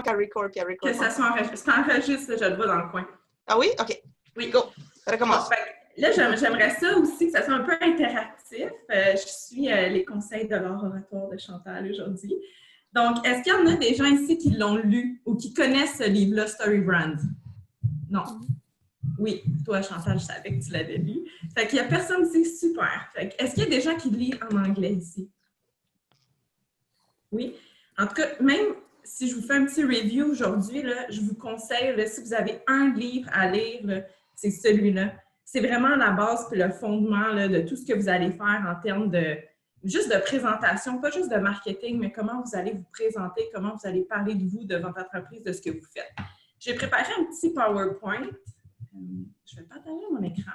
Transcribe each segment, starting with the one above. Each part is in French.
qu'elle record, puis elle record. Que ça soit enregistré. C'est enregistré, je le vois dans le coin. Ah oui? OK. Oui. Go. Ça recommence. Bon, là, j'aimerais ça aussi, que ça soit un peu interactif. Je suis les conseils de l'art oratoire de Chantal aujourd'hui. Donc, est-ce qu'il y en a des gens ici qui l'ont lu ou qui connaissent ce livre-là, Storybrand? Non. Oui, toi, Chantal, je savais que tu l'avais lu. Fait qu'il n'y a personne ici, super. Fait que, est-ce qu'il y a des gens qui lisent en anglais ici? Oui. En tout cas, même si je vous fais un petit review aujourd'hui, je vous conseille, là, si vous avez un livre à lire, c'est celui-là. C'est vraiment la base et le fondement là, de tout ce que vous allez faire en termes de juste de présentation, pas juste de marketing, mais comment vous allez vous présenter, comment vous allez parler de vous, de votre entreprise, de ce que vous faites. J'ai préparé un petit PowerPoint. Je vais partager mon écran.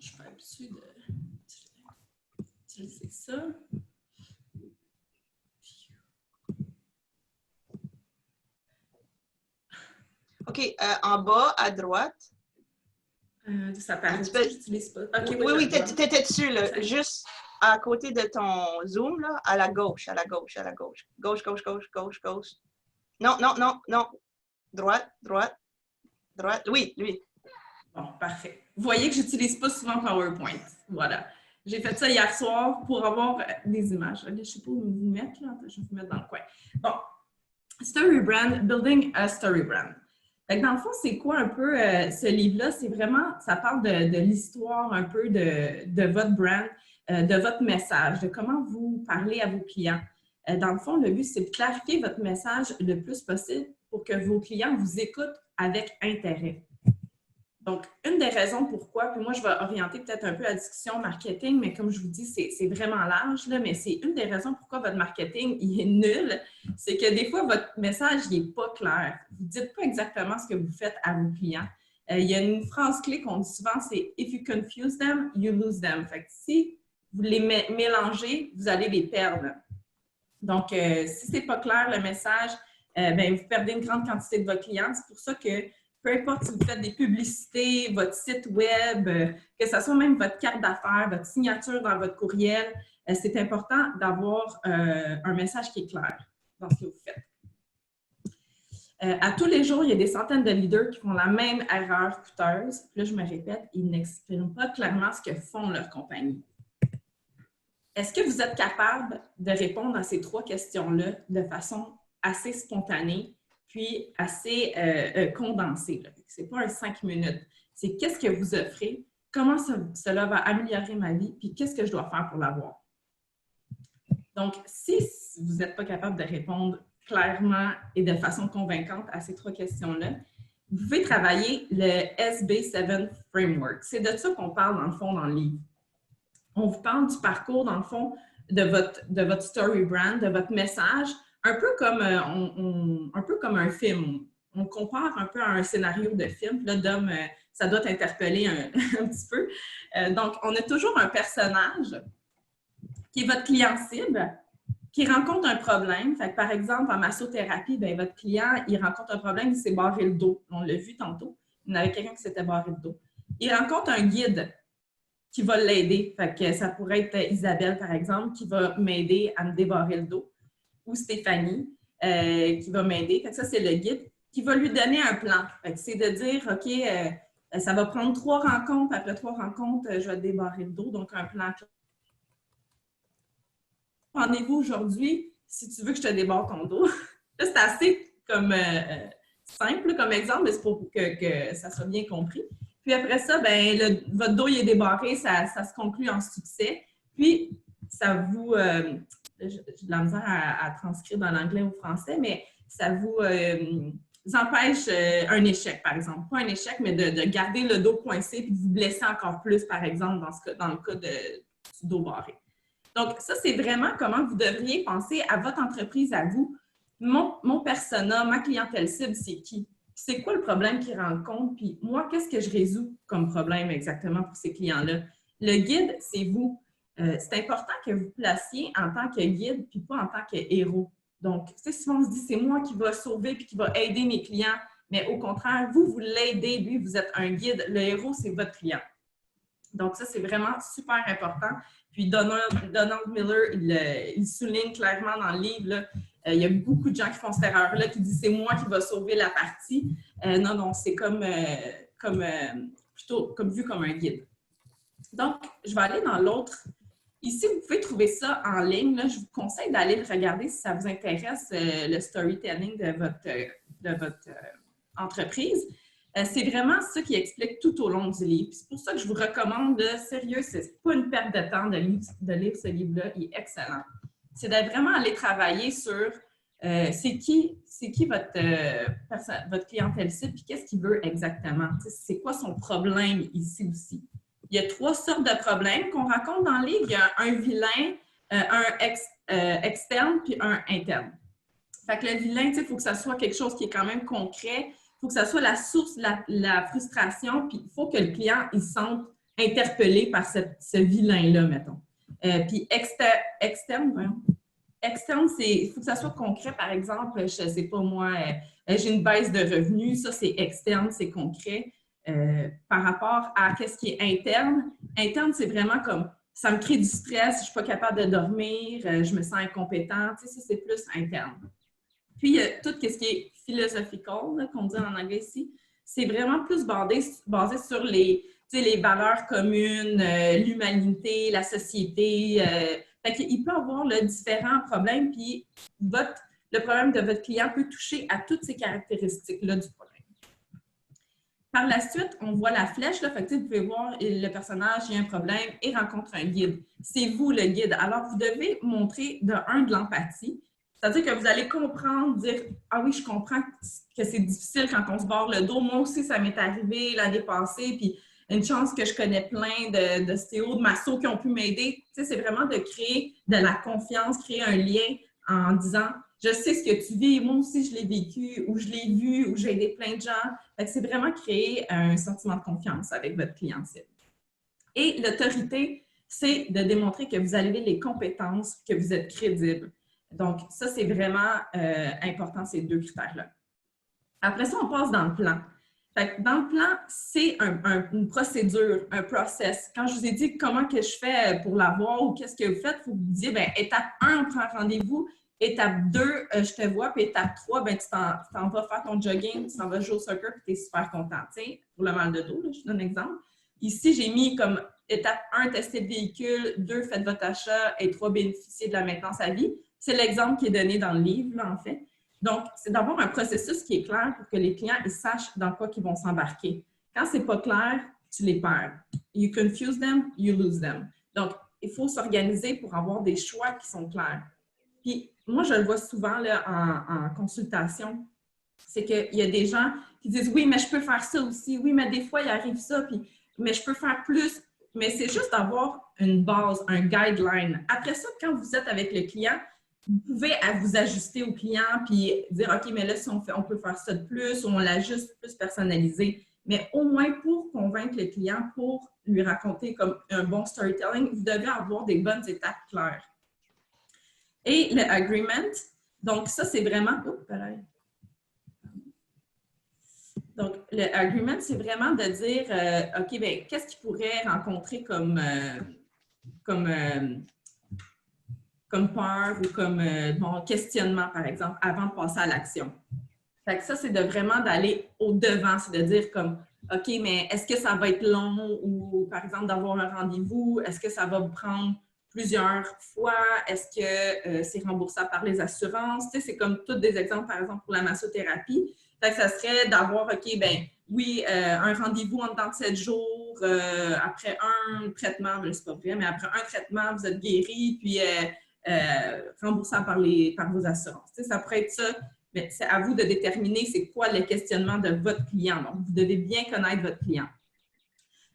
Je suis pas habituée d'utiliser ça. OK, en bas, à droite. Ça paraît que j'utilise pas. Okay, oui, t'étais dessus, là. Juste à côté de ton Zoom, là, à la gauche, à la gauche, à la gauche. Gauche, gauche, gauche, gauche, gauche. Non, non, non, non. Droite, droite, droite. Oui, lui. Bon, parfait. Vous voyez que j'utilise pas souvent PowerPoint. Voilà. J'ai fait ça hier soir pour avoir des images. Je ne sais pas où vous mettre, là. Je vais vous mettre dans le coin. Bon. Storybrand, Building a Storybrand. Dans le fond, c'est quoi un peu ce livre-là? C'est vraiment, ça parle de l'histoire un peu de votre brand, de votre message, de comment vous parlez à vos clients. Dans le fond, le but, c'est de clarifier votre message le plus possible pour que vos clients vous écoutent avec intérêt. Donc, une des raisons pourquoi, puis moi, je vais orienter peut-être un peu la discussion marketing, mais comme je vous dis, c'est vraiment large, là, mais c'est une des raisons pourquoi votre marketing il est nul, c'est que des fois, votre message n'est pas clair. Vous ne dites pas exactement ce que vous faites à vos clients. Il y a une phrase clé qu'on dit souvent, c'est « If you confuse them, you lose them ». Fait que si vous les mélangez, vous allez les perdre. Donc, si ce n'est pas clair, le message, vous perdez une grande quantité de votre client. C'est pour ça que peu importe si vous faites des publicités, votre site web, que ce soit même votre carte d'affaires, votre signature dans votre courriel, c'est important d'avoir un message qui est clair dans ce que vous faites. À tous les jours, il y a des centaines de leaders qui font la même erreur coûteuse. Là, je me répète, ils n'expriment pas clairement ce que font leurs compagnies. Est-ce que vous êtes capable de répondre à ces trois questions-là de façon assez spontanée puis assez condensée? Ce n'est pas un 5 minutes. C'est qu'est-ce que vous offrez, comment cela va améliorer ma vie, puis qu'est-ce que je dois faire pour l'avoir? Donc, si vous n'êtes pas capable de répondre clairement et de façon convaincante à ces trois questions-là, vous pouvez travailler le SB7 Framework. C'est de ça qu'on parle, dans le fond, dans le livre. On vous parle du parcours, dans le fond, de votre story brand, de votre message, un peu comme un film. On compare un peu à un scénario de film. Là, Dom, ça doit t'interpeller un petit peu. Donc, on a toujours un personnage qui est votre client cible, qui rencontre un problème. Fait que, par exemple, en massothérapie, votre client, il rencontre un problème, il s'est barré le dos. On l'a vu tantôt. Il y avait quelqu'un qui s'était barré le dos. Il rencontre un guide qui va l'aider. Fait que ça pourrait être Isabelle, par exemple, qui va m'aider à me débarrer le dos, ou Stéphanie, qui va m'aider. Fait que ça, c'est le guide qui va lui donner un plan. Fait que c'est de dire, OK, ça va prendre 3 rencontres. Après 3 rencontres, je vais te débarrer le dos. Donc, un plan. Rendez-vous aujourd'hui si tu veux que je te débarre ton dos. Là, c'est assez comme simple comme exemple, mais c'est pour que ça soit bien compris. Puis après ça, votre dos il est débarré, ça se conclut en succès. Puis, ça vous... j'ai de la misère à transcrire dans l'anglais ou français, mais ça vous empêche un échec, par exemple. Pas un échec, mais de garder le dos coincé puis de vous blesser encore plus, par exemple, dans le cas du dos barré. Donc, ça, c'est vraiment comment vous devriez penser à votre entreprise, à vous. Mon persona, ma clientèle cible, c'est qui? C'est quoi le problème qu'ils rencontrent? Puis moi, qu'est-ce que je résous comme problème exactement pour ces clients-là? Le guide, c'est vous. C'est important que vous placiez en tant que guide puis pas en tant que héros. Donc, souvent on se dit, c'est moi qui va sauver puis qui va aider mes clients. Mais au contraire, vous l'aidez, lui, vous êtes un guide. Le héros, c'est votre client. Donc, ça, c'est vraiment super important. Puis, Donald Miller, il souligne clairement dans le livre, là, il y a beaucoup de gens qui font cette erreur-là, qui disent « c'est moi qui va sauver la partie ». Non, c'est plutôt vu comme un guide. Donc, je vais aller dans l'autre. Ici, vous pouvez trouver ça en ligne. Là. Je vous conseille d'aller le regarder si ça vous intéresse, le storytelling de votre entreprise. C'est vraiment ça qui explique tout au long du livre. C'est pour ça que je vous recommande, sérieux, c'est pas une perte de temps de lire ce livre-là. Il est excellent. C'est de vraiment aller travailler sur c'est qui votre clientèle cible et qu'est-ce qu'il veut exactement. C'est quoi son problème ici aussi. Il y a 3 sortes de problèmes qu'on raconte dans le livre. Il y a un vilain, un externe puis un interne. Fait que le vilain, il faut que ça soit quelque chose qui est quand même concret. Il faut que ça soit la source de la frustration, puis il faut que le client il se sente interpellé par ce vilain-là, mettons. Puis externe, il faut que ça soit concret. Par exemple, je ne sais pas moi, j'ai une baisse de revenus. Ça, c'est externe, c'est concret. Par rapport à qu'est-ce qui est interne. Interne, c'est vraiment comme ça me crée du stress, je ne suis pas capable de dormir, je me sens incompétente. Ça, c'est plus interne. Puis, il y a tout ce qui est philosophical, qu'on dit en anglais ici. C'est vraiment plus basé sur les valeurs communes, l'humanité, la société. Fait qu'il peut y avoir différents problèmes, puis le problème de votre client peut toucher à toutes ces caractéristiques-là du problème. Par la suite, on voit la flèche. Là, fait que, vous pouvez voir le personnage, il y a un problème et rencontre un guide. C'est vous le guide. Alors, vous devez montrer de l'empathie. C'est-à-dire que vous allez comprendre, dire « Ah oui, je comprends que c'est difficile quand on se barre le dos. Moi aussi, ça m'est arrivé l'année passée. Puis, une chance que je connais plein de CEO, de massos qui ont pu m'aider. » Tu sais, c'est vraiment de créer de la confiance, créer un lien en disant « Je sais ce que tu vis, moi aussi, je l'ai vécu, ou je l'ai vu, ou j'ai aidé plein de gens. » C'est vraiment créer un sentiment de confiance avec votre client cible. Et l'autorité, c'est de démontrer que vous avez les compétences, que vous êtes crédible. Donc, ça, c'est vraiment important, ces 2 critères-là. Après ça, on passe dans le plan. Fait que dans le plan, c'est une procédure, un process. Quand je vous ai dit comment que je fais pour l'avoir ou qu'est-ce que vous faites, il faut que vous disiez, bien, étape 1, on prend un rendez-vous. Étape 2, je te vois. Puis étape 3, bien, tu t'en vas faire ton jogging, tu t'en vas jouer au soccer, puis tu es super content. Tu sais, pour le mal de dos, là, je te donne un exemple. Ici, j'ai mis comme étape 1, tester le véhicule, 2, faites votre achat et 3, bénéficier de la maintenance à vie. C'est l'exemple qui est donné dans le livre, là, en fait. Donc, c'est d'avoir un processus qui est clair pour que les clients ils sachent dans quoi ils vont s'embarquer. Quand ce n'est pas clair, tu les perds. You confuse them, you lose them. Donc, il faut s'organiser pour avoir des choix qui sont clairs. Puis, moi, je le vois souvent là, en consultation, c'est qu'il y a des gens qui disent « Oui, mais je peux faire ça aussi. Oui, mais des fois, il arrive ça, puis, mais je peux faire plus. » Mais c'est juste d'avoir une base, un guideline. Après ça, quand vous êtes avec le client, vous pouvez vous ajuster au client puis dire « OK, mais là, si on peut faire ça de plus, ou on l'ajuste plus personnalisé. » Mais au moins, pour convaincre le client, pour lui raconter comme un bon storytelling, vous devez avoir des bonnes étapes claires. Et le agreement, donc ça, c'est vraiment... Oh, pareil. Donc, le agreement, c'est vraiment de dire, OK, bien, qu'est-ce qu'il pourrait rencontrer comme peur ou comme questionnement, par exemple, avant de passer à l'action. Fait que ça, c'est vraiment d'aller au-devant, c'est de dire comme, OK, mais est-ce que ça va être long ou, par exemple, d'avoir un rendez-vous? Est-ce que ça va vous prendre plusieurs fois? Est-ce que c'est remboursable par les assurances? Tu sais, c'est comme tous des exemples, par exemple, pour la massothérapie. Fait que ça serait d'avoir, OK, ben oui, un rendez-vous en temps de 7 jours, après un traitement, c'est pas vrai, mais après un traitement, vous êtes guéri, puis remboursable par vos assurances. Tu sais, ça pourrait être ça, mais c'est à vous de déterminer c'est quoi le questionnement de votre client. Donc, vous devez bien connaître votre client.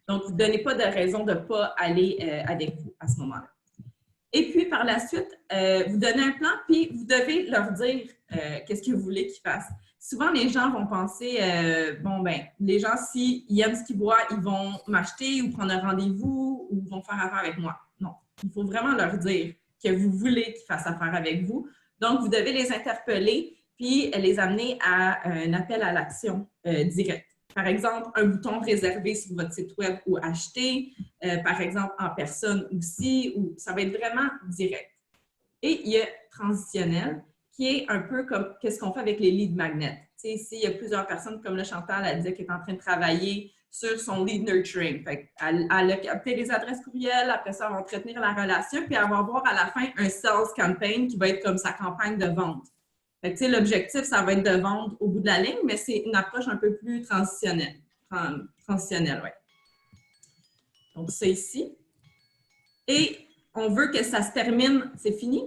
Donc, vous ne donnez pas de raison de ne pas aller avec vous à ce moment-là. Et puis, par la suite, vous donnez un plan, puis vous devez leur dire qu'est-ce que vous voulez qu'ils fassent. Souvent, les gens vont penser, bon, ben, les gens, s'ils aiment ce qu'ils voient, ils vont m'acheter ou prendre un rendez-vous ou vont faire affaire avec moi. Non, il faut vraiment leur dire que vous voulez qu'ils fassent affaire avec vous. Donc, vous devez les interpeller puis les amener à un appel à l'action direct. Par exemple, un bouton réservé sur votre site web ou acheter, par exemple en personne aussi, ou ça va être vraiment direct. Et il y a transitionnel, qui est un peu comme qu'est-ce qu'on fait avec les lead magnets. Tu sais, s'il y a plusieurs personnes, comme le Chantal, elle disait qu'elle est en train de travailler sur son lead nurturing. Fait elle a capté les adresses courriels, après ça, elle va entretenir la relation, puis elle va avoir à la fin un sales campaign qui va être comme sa campagne de vente. Fait que, l'objectif, ça va être de vendre au bout de la ligne, mais c'est une approche un peu plus transitionnelle. Transitionnelle, oui. Donc, c'est ici. Et on veut que ça se termine. C'est fini?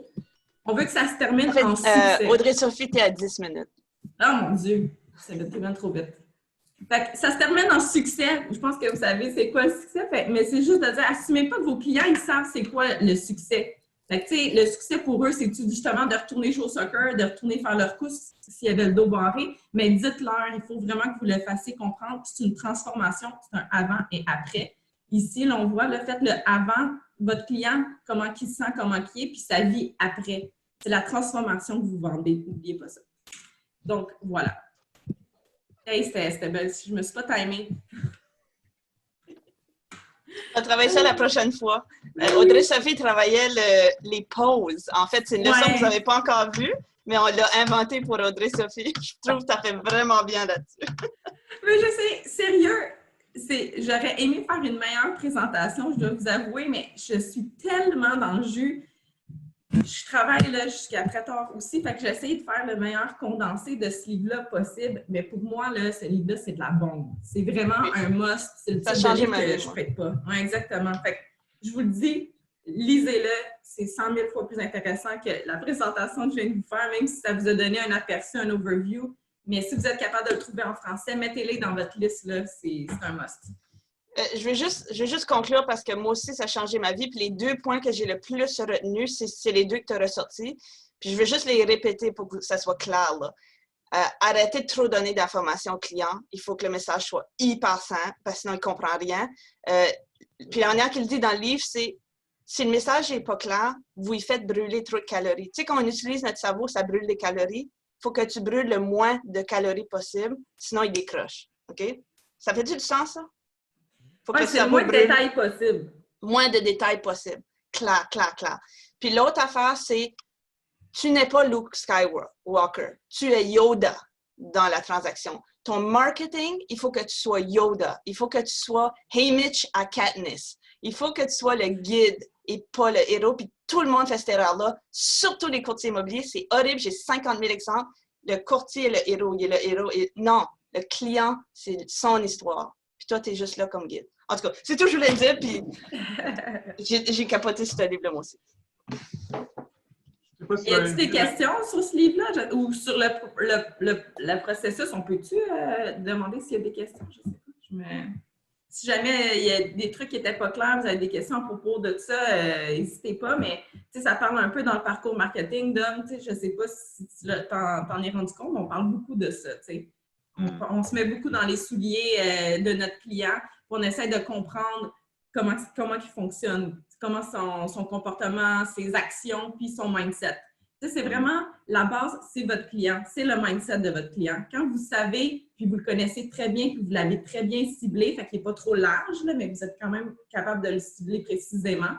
On veut que ça se termine en succès. Audrey-Sophie, t'es à 10 minutes. Oh mon Dieu! Ça va tellement trop vite. Fait que ça se termine en succès. Je pense que vous savez c'est quoi le succès. Mais c'est juste de dire, assumez pas que vos clients, ils savent c'est quoi le succès. Fait que, tu sais, le succès pour eux, c'est justement de retourner jouer au soccer, de retourner faire leur course s'il y avait le dos barré. Mais dites-leur, il faut vraiment que vous le fassiez comprendre. C'est une transformation, c'est un avant et après. Ici, là, on voit, le fait, le avant, votre client, comment il se sent, comment il est, puis sa vie après. C'est la transformation que vous vendez. N'oubliez pas ça. Donc, voilà. Hey, c'était belle. Je ne me suis pas timée. On va travailler ça la prochaine fois. Audrey-Sophie travaillait les pauses. En fait, c'est une leçon que vous n'avez pas encore vue, mais on l'a inventée pour Audrey-Sophie. Je trouve que tu as fait vraiment bien là-dessus. Mais je sais, sérieux, j'aurais aimé faire une meilleure présentation, je dois vous avouer, mais je suis tellement dans le jus. Je travaille là jusqu'à très tard aussi, fait que j'essaie de faire le meilleur condensé de ce livre-là possible, mais pour moi, là, ce livre-là, c'est de la bombe. C'est vraiment un must. C'est le type de livre que je ne prête pas. Ouais, exactement. Fait que je vous le dis, lisez-le. C'est 100 000 fois plus intéressant que la présentation que je viens de vous faire, même si ça vous a donné un aperçu, un overview. Mais si vous êtes capable de le trouver en français, mettez-les dans votre liste, là. C'est un must. Je vais juste conclure parce que moi aussi, ça a changé ma vie. Puis les 2 points que j'ai le plus retenus, c'est les 2 que tu as ressortis. Puis je vais juste les répéter pour que ça soit clair, là. Arrêtez de trop donner d'informations au client. Il faut que le message soit hyper simple, parce que sinon, il ne comprend rien. Puis la manière qu'il dit dans le livre, c'est si le message n'est pas clair, vous y faites brûler trop de calories. Tu sais, quand on utilise notre cerveau, ça brûle des calories. Il faut que tu brûles le moins de calories possible, sinon il décroche. OK? Ça fait-tu du sens, ça? Faut que c'est le moins de détails possible. Moins de détails possible. Clair, clair, clair. Puis l'autre affaire, c'est tu n'es pas Luke Skywalker. Tu es Yoda dans la transaction. Ton marketing, il faut que tu sois Yoda. Il faut que tu sois Haymitch à Katniss. Il faut que tu sois le guide et pas le héros. Puis tout le monde fait cette erreur-là, surtout les courtiers immobiliers. C'est horrible, j'ai 50 000 exemples. Le courtier est le héros, il est le héros. Non, le client, c'est son histoire. Puis toi, tu es juste là comme guide. En tout cas, c'est tout ce que je voulais dire, puis j'ai capoté ce livre-là, moi aussi. Y a-t-il des questions sur ce livre-là ou sur le processus? On peut-tu demander s'il y a des questions? Je sais pas. Si jamais il y a des trucs qui n'étaient pas clairs, vous avez des questions à propos de ça, n'hésitez pas, mais ça parle un peu dans le parcours marketing. Dom, je ne sais pas si tu t'en es rendu compte, mais on parle beaucoup de ça. On se met beaucoup dans les souliers de notre client, puis on essaie de comprendre comment il fonctionne, comment son comportement, ses actions, puis son mindset. C'est vraiment la base, c'est votre client, c'est le mindset de votre client. Quand vous savez, puis vous le connaissez très bien, puis vous l'avez très bien ciblé, fait qu'il n'est pas trop large, là, mais vous êtes quand même capable de le cibler précisément,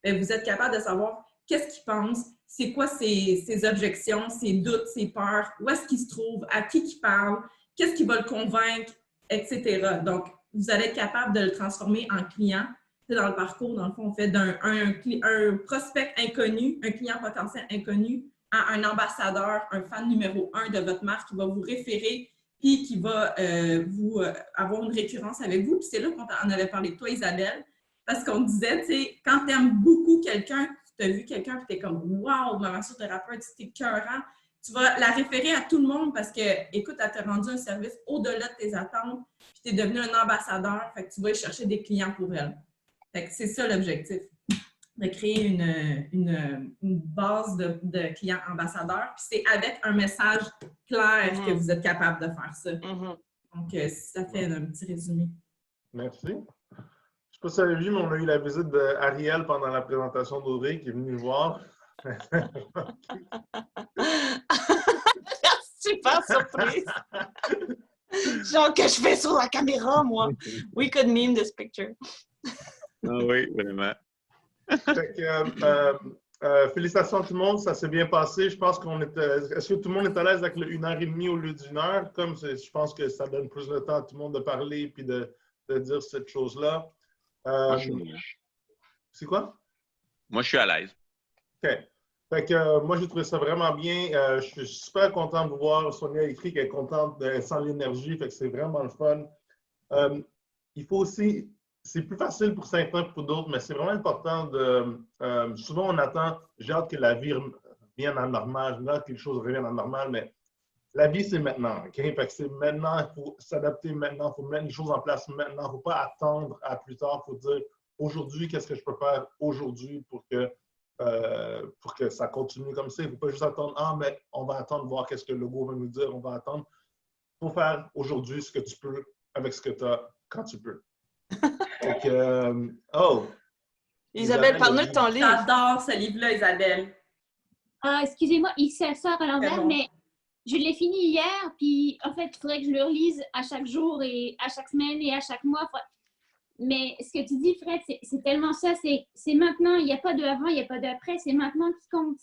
bien, vous êtes capable de savoir qu'est-ce qu'il pense, c'est quoi ses objections, ses doutes, ses peurs, où est-ce qu'il se trouve, à qui il parle, qu'est-ce qui va le convaincre, etc. Donc, vous allez être capable de le transformer en client. Dans le parcours, dans le fond, on fait d'un prospect inconnu, un client potentiel inconnu, à un ambassadeur, un fan numéro 1 de votre marque qui va vous référer puis qui va avoir une récurrence avec vous. Puis c'est là qu'on en avait parlé de toi, Isabelle, parce qu'on disait, tu sais, quand tu aimes beaucoup quelqu'un, tu as vu quelqu'un puis tu es comme « Wow, ma masseur-thérapeute, c'était écœurant », tu vas la référer à tout le monde parce que, écoute, elle t'a rendu un service au-delà de tes attentes, puis tu es devenu un ambassadeur, fait que tu vas y chercher des clients pour elle. Fait que c'est ça l'objectif, de créer une base de clients ambassadeurs. Puis c'est avec un message clair que vous êtes capable de faire ça. Donc, ça fait un petit résumé. Merci. Je ne sais pas si vous avez vu, mais on a eu la visite d'Ariel pendant la présentation d'Audrey qui est venue nous voir. Super surprise! genre que je fais sur la caméra, moi. We could meme this picture. Ah oui, vraiment. Fait que, félicitations à tout le monde, ça s'est bien passé. Je pense qu'on était. Est-ce que tout le monde est à l'aise avec le 1h30 au lieu d'1 heure? Comme je pense que ça donne plus de temps à tout le monde de parler et de dire cette chose-là. C'est quoi? Moi, je suis à l'aise. OK. Fait que moi, j'ai trouvé ça vraiment bien. Je suis super content de vous voir. Sonia a écrit qu'elle est contente, elle sent l'énergie. Fait que c'est vraiment le fun. Il faut aussi, c'est plus facile pour certains que pour d'autres, mais c'est vraiment important de. Souvent, on attend, j'ai hâte que la vie revienne à la normale, j'ai hâte que les choses reviennent à la normale, mais la vie, c'est maintenant. OK? Fait que c'est maintenant, il faut s'adapter maintenant, il faut mettre les choses en place maintenant. Il ne faut pas attendre à plus tard. Il faut dire aujourd'hui, qu'est-ce que je peux faire aujourd'hui pour que ça continue comme ça. Il ne faut pas juste attendre, ah, mais on va attendre voir qu'est-ce que le logo va nous dire, on va attendre. Il faut faire aujourd'hui ce que tu peux avec ce que tu as quand tu peux. Donc, Isabelle, parle-nous de ton livre. J'adore ce livre-là, Isabelle. Ah, excusez-moi, il sort à l'envers, bon. mais je l'ai fini hier, puis en fait, il faudrait que je le relise à chaque jour et à chaque semaine et à chaque mois. Mais ce que tu dis, Fred, c'est tellement ça, c'est maintenant, il n'y a pas de avant, il n'y a pas d'après, c'est maintenant qui compte.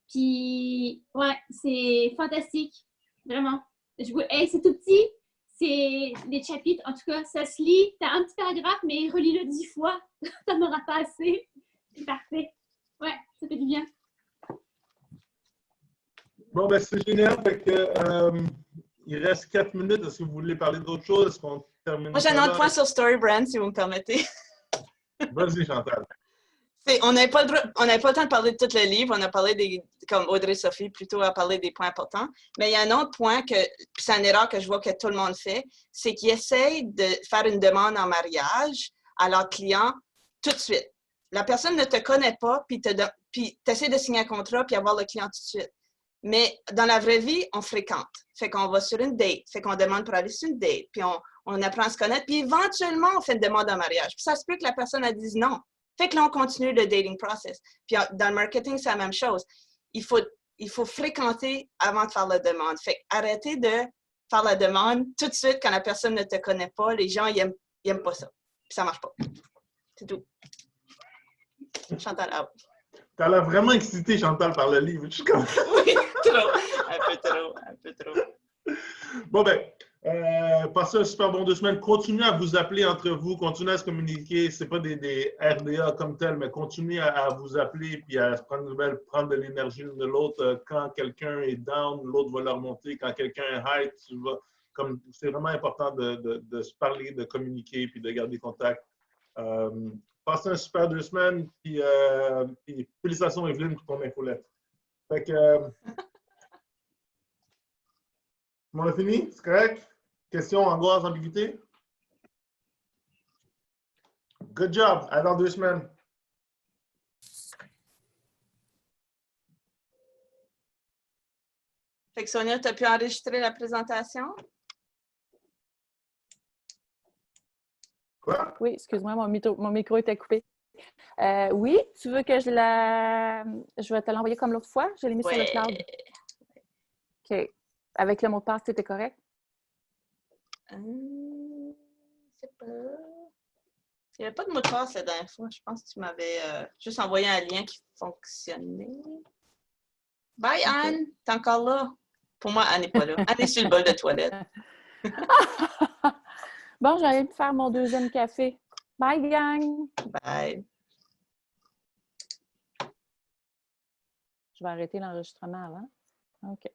Puis, ouais, c'est fantastique, vraiment. Hey, c'est tout petit, c'est des chapitres, en tout cas, ça se lit, t'as un petit paragraphe, mais relis-le 10 fois, t'en auras pas assez. C'est parfait. Ouais, ça fait du bien. bon, ben c'est génial. Fait que, il reste 4 minutes. Est-ce que vous voulez parler d'autre chose? Est-ce qu'on termine? Moi, j'ai un autre point sur StoryBrand, si vous me permettez. Vas-y, Chantal. On n'avait pas le temps de parler de tout le livre. On a parlé comme Audrey-Sophie, plutôt à parler des points importants. Mais il y a un autre point puis c'est une erreur que je vois que tout le monde fait, c'est qu'ils essayent de faire une demande en mariage à leur client tout de suite. La personne ne te connaît pas, puis tu essaies de signer un contrat puis avoir le client tout de suite. Mais dans la vraie vie, on fréquente. Fait qu'on va sur une date. Fait qu'on demande pour aller sur une date. Puis on apprend à se connaître. Puis éventuellement, on fait une demande en mariage. Puis ça se peut que la personne elle dise non. Fait que là, on continue le dating process. Puis dans le marketing, c'est la même chose. Il faut fréquenter avant de faire la demande. Fait arrêtez de faire la demande tout de suite quand la personne ne te connaît pas. Les gens, ils aiment pas ça. Puis ça marche pas. C'est tout. Chantal, out. T'as l'air vraiment excitée, Chantal, par le livre. Je suis comme... Oui, trop. Un peu trop. Bon, ben, passez un super bon 2 semaines. Continuez à vous appeler entre vous, continuez à se communiquer. Ce n'est pas des RDA comme tel, mais continuez à vous appeler puis à se prendre des nouvelles, prendre de l'énergie l'une de l'autre. Quand quelqu'un est down, l'autre va le remonter. Quand quelqu'un est high, c'est vraiment important de se parler, de communiquer puis de garder contact. Passez un super 2 semaines, puis félicitations Evelyne pour ton infolette. Fait que, on a fini? C'est correct? Questions, angoisse, ambiguïté? Good job! À dans 2 semaines. Fait que Sonia, tu as pu enregistrer la présentation? Quoi? Oui, excuse-moi, mon micro était coupé. Oui, tu veux que je vais te l'envoyer comme l'autre fois? Je l'ai mis sur le cloud. OK. Avec le mot de passe, c'était correct? Je sais pas. Il n'y avait pas de mot de passe la dernière fois. Je pense que tu m'avais juste envoyé un lien qui fonctionnait. Bye, Anne! T'es encore là? Pour moi, Anne n'est pas là. Anne est sur le bol de toilette. Bon, j'allais faire mon 2e café. Bye, gang! Bye. Je vais arrêter l'enregistrement avant. OK.